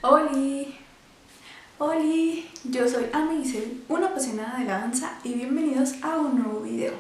Oli, Oli, yo soy Ana Giselle, una apasionada de la danza y bienvenidos a un nuevo video.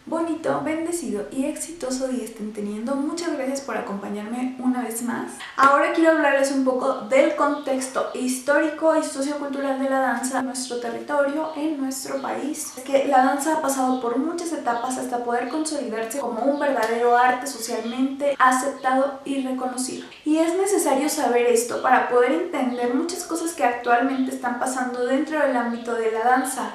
Bonito, bendecido y exitoso día estén teniendo. Muchas gracias por acompañarme una vez más. Ahora quiero hablarles un poco del contexto histórico y sociocultural de la danza en nuestro territorio, en nuestro país. Es que la danza ha pasado por muchas etapas hasta poder consolidarse como un verdadero arte socialmente aceptado y reconocido. Y es necesario saber esto para poder entender muchas cosas que actualmente están pasando dentro del ámbito de la danza,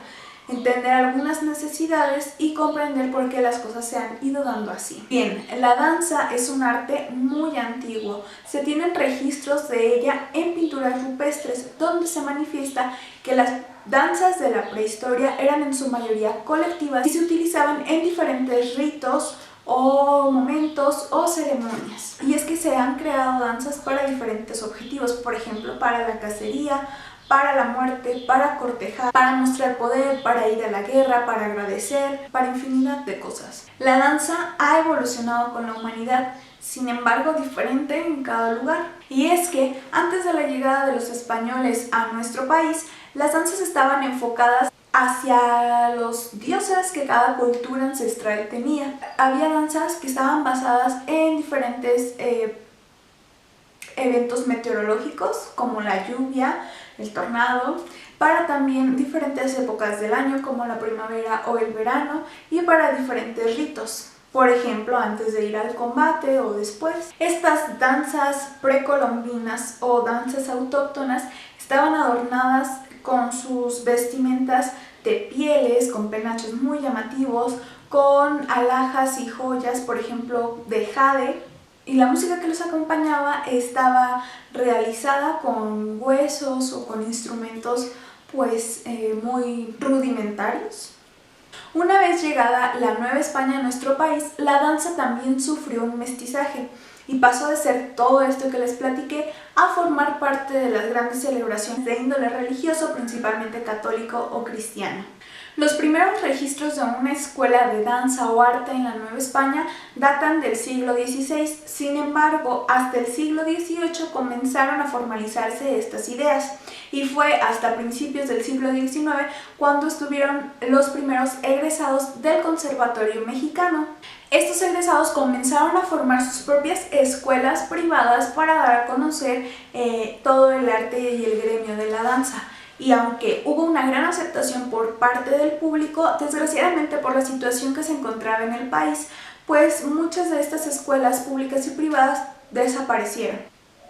entender algunas necesidades y comprender por qué las cosas se han ido dando así. Bien, la danza es un arte muy antiguo. Se tienen registros de ella en pinturas rupestres donde se manifiesta que las danzas de la prehistoria eran en su mayoría colectivas y se utilizaban en diferentes ritos o momentos o ceremonias. Y es que se han creado danzas para diferentes objetivos, por ejemplo para la cacería, para la muerte, para cortejar, para mostrar poder, para ir a la guerra, para agradecer, para infinidad de cosas. La danza ha evolucionado con la humanidad, sin embargo diferente en cada lugar. Y es que antes de la llegada de los españoles a nuestro país, las danzas estaban enfocadas hacia los dioses que cada cultura ancestral tenía. Había danzas que estaban basadas en diferentes eventos meteorológicos como la lluvia, el tornado, para también diferentes épocas del año como la primavera o el verano y para diferentes ritos. Por ejemplo, antes de ir al combate o después. Estas danzas precolombinas o danzas autóctonas estaban adornadas con sus vestimentas de pieles, con penachos muy llamativos, con alhajas y joyas, por ejemplo, de jade. Y la música que los acompañaba estaba realizada con huesos o con instrumentos pues muy rudimentarios. Una vez llegada la Nueva España a nuestro país, la danza también sufrió un mestizaje y pasó de ser todo esto que les platiqué a formar parte de las grandes celebraciones de índole religioso, principalmente católico o cristiano. Los primeros registros de una escuela de danza o arte en la Nueva España datan del siglo XVI, sin embargo, hasta el siglo XVIII comenzaron a formalizarse estas ideas y fue hasta principios del siglo XIX cuando estuvieron los primeros egresados del Conservatorio Mexicano. Estos egresados comenzaron a formar sus propias escuelas privadas para dar a conocer todo el arte y el gremio de la danza. Y aunque hubo una gran aceptación por parte del público, desgraciadamente por la situación que se encontraba en el país, pues muchas de estas escuelas públicas y privadas desaparecieron.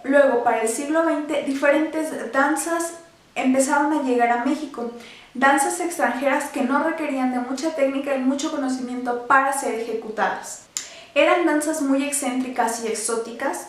Luego, para el siglo XX, diferentes danzas empezaron a llegar a México, danzas extranjeras que no requerían de mucha técnica y mucho conocimiento para ser ejecutadas. Eran danzas muy excéntricas y exóticas.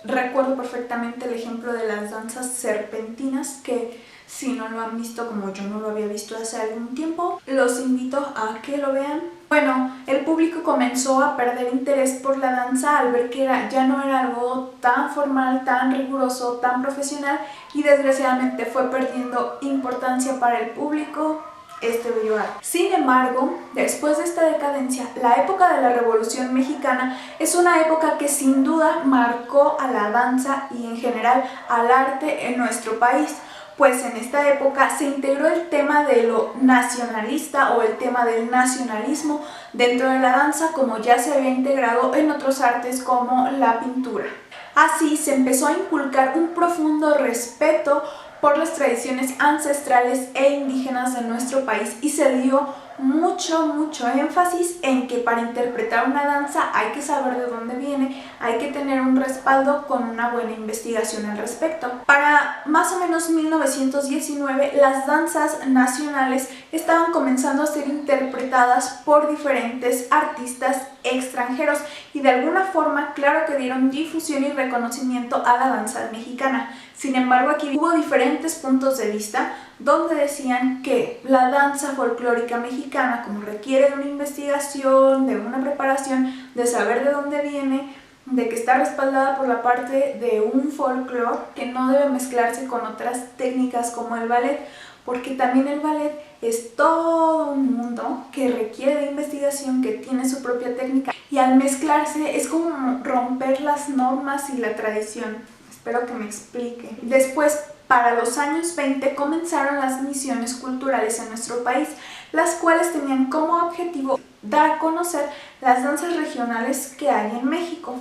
Recuerdo perfectamente el ejemplo de las danzas serpentinas que, si no lo han visto como yo no lo había visto hace algún tiempo, los invito a que lo vean. Bueno, el público comenzó a perder interés por la danza al ver que ya no era algo tan formal, tan riguroso, tan profesional y desgraciadamente fue perdiendo importancia para el público este bello arte. Sin embargo, después de esta decadencia, la época de la Revolución Mexicana es una época que sin duda marcó a la danza y en general al arte en nuestro país, pues en esta época se integró el tema de lo nacionalista o el tema del nacionalismo dentro de la danza, como ya se había integrado en otros artes como la pintura. Así se empezó a inculcar un profundo respeto por las tradiciones ancestrales e indígenas de nuestro país y se dio mucho énfasis en que para interpretar una danza hay que saber de dónde viene, hay que tener un respaldo con una buena investigación al respecto. Para más o menos 1919, las danzas nacionales estaban comenzando a ser interpretadas por diferentes artistas extranjeros y de alguna forma, claro que dieron difusión y reconocimiento a la danza mexicana. Sin embargo, aquí hubo diferentes puntos de vista donde decían que la danza folclórica mexicana, como requiere de una investigación, de una preparación, de saber de dónde viene, de que está respaldada por la parte de un folclore que no debe mezclarse con otras técnicas como el ballet, porque también el ballet es todo un mundo que requiere de investigación, que tiene su propia técnica y al mezclarse es como romper las normas y la tradición. Espero que me explique. Después, para los años 20 comenzaron las misiones culturales en nuestro país, las cuales tenían como objetivo dar a conocer las danzas regionales que hay en México.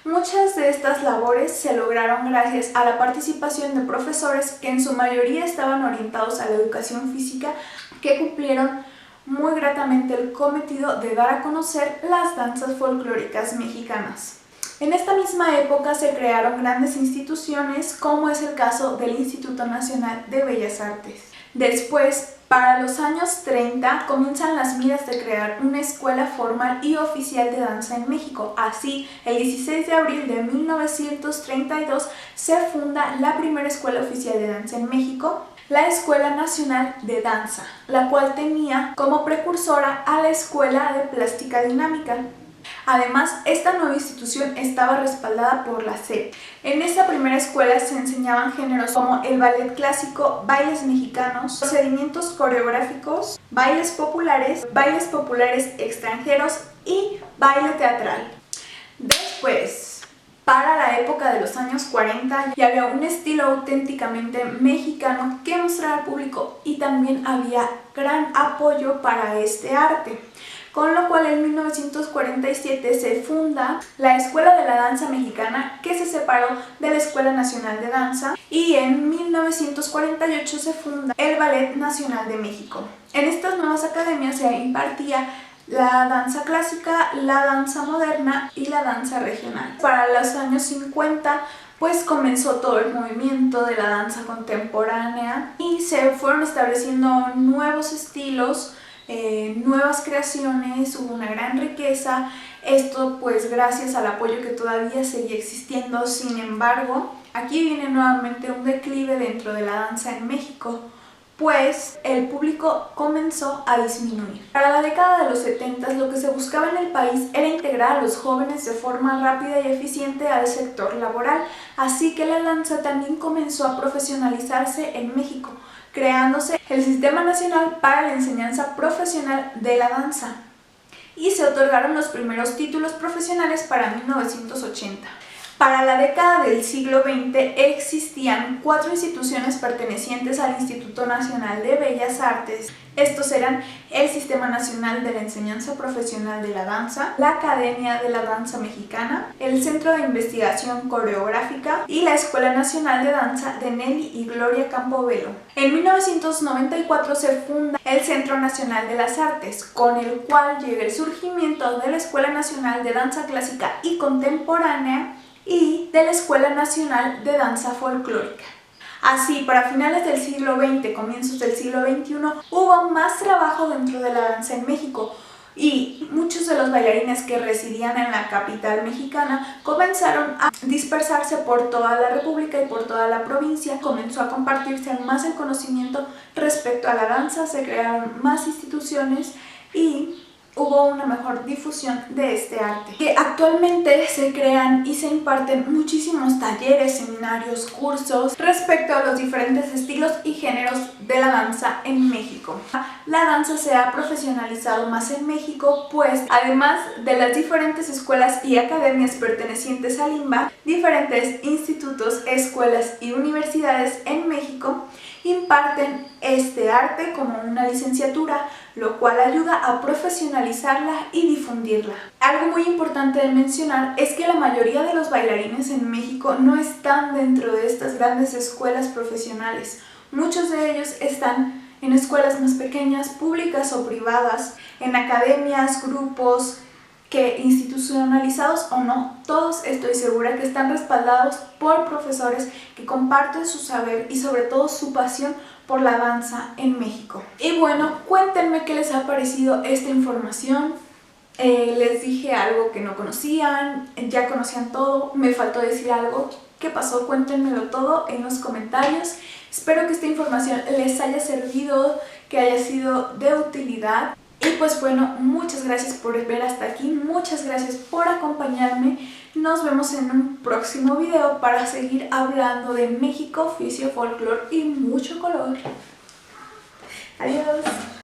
Muchas de estas labores se lograron gracias a la participación de profesores que en su mayoría estaban orientados a la educación física, que cumplieron muy gratamente el cometido de dar a conocer las danzas folclóricas mexicanas. En esta misma época se crearon grandes instituciones, como es el caso del Instituto Nacional de Bellas Artes. Después, para los años 30, comienzan las miras de crear una escuela formal y oficial de danza en México. Así, el 16 de abril de 1932 se funda la primera escuela oficial de danza en México, la Escuela Nacional de Danza, la cual tenía como precursora a la Escuela de Plástica Dinámica. Además, esta nueva institución estaba respaldada por la SEP. En esta primera escuela se enseñaban géneros como el ballet clásico, bailes mexicanos, procedimientos coreográficos, bailes populares extranjeros y baile teatral. Después, para la época de los años 40, ya había un estilo auténticamente mexicano que mostrar al público y también había gran apoyo para este arte. Con lo cual en 1947 se funda la Escuela de la Danza Mexicana, que se separó de la Escuela Nacional de Danza, y en 1948 se funda el Ballet Nacional de México. En estas nuevas academias se impartía la danza clásica, la danza moderna y la danza regional. Para los años 50 pues comenzó todo el movimiento de la danza contemporánea y se fueron estableciendo nuevos estilos, nuevas creaciones, hubo una gran riqueza, esto pues gracias al apoyo que todavía seguía existiendo. Sin embargo, aquí viene nuevamente un declive dentro de la danza en México, pues el público comenzó a disminuir. Para la década de los 70 lo que se buscaba en el país era integrar a los jóvenes de forma rápida y eficiente al sector laboral, así que la danza también comenzó a profesionalizarse en México, creándose el Sistema Nacional para la Enseñanza Profesional de la Danza y se otorgaron los primeros títulos profesionales para 1980. Para la década del siglo XX existían 4 instituciones pertenecientes al Instituto Nacional de Bellas Artes. Estos eran el Sistema Nacional de la Enseñanza Profesional de la Danza, la Academia de la Danza Mexicana, el Centro de Investigación Coreográfica y la Escuela Nacional de Danza de Nelly y Gloria Campobello. En 1994 se funda el Centro Nacional de las Artes, con el cual llega el surgimiento de la Escuela Nacional de Danza Clásica y Contemporánea y de la Escuela Nacional de Danza Folclórica. Así, para finales del siglo XX, comienzos del siglo XXI, hubo más trabajo dentro de la danza en México y muchos de los bailarines que residían en la capital mexicana comenzaron a dispersarse por toda la república y por toda la provincia. Comenzó a compartirse más el conocimiento respecto a la danza, se crearon más instituciones y hubo una mejor difusión de este arte. Que actualmente se crean y se imparten muchísimos talleres, seminarios, cursos respecto a los diferentes estilos y géneros de la danza en México. La danza se ha profesionalizado más en México, pues además de las diferentes escuelas y academias pertenecientes al INBA, diferentes institutos, escuelas y universidades en México imparten este arte como una licenciatura, lo cual ayuda a profesionalizarla y difundirla. Algo muy importante de mencionar es que la mayoría de los bailarines en México no están dentro de estas grandes escuelas profesionales. Muchos de ellos están en escuelas más pequeñas, públicas o privadas, en academias, grupos, que institucionalizados o no, todos estoy segura que están respaldados por profesores que comparten su saber y sobre todo su pasión por la danza en México. Y bueno, cuéntenme qué les ha parecido esta información. Les dije algo que no conocían, ya conocían todo, me faltó decir algo. ¿Qué pasó? Cuéntenmelo todo en los comentarios. Espero que esta información les haya servido, que haya sido de utilidad. Y pues bueno, muchas gracias por ver hasta aquí, muchas gracias por acompañarme. Nos vemos en un próximo video para seguir hablando de México, oficio, folclore y mucho color. Adiós.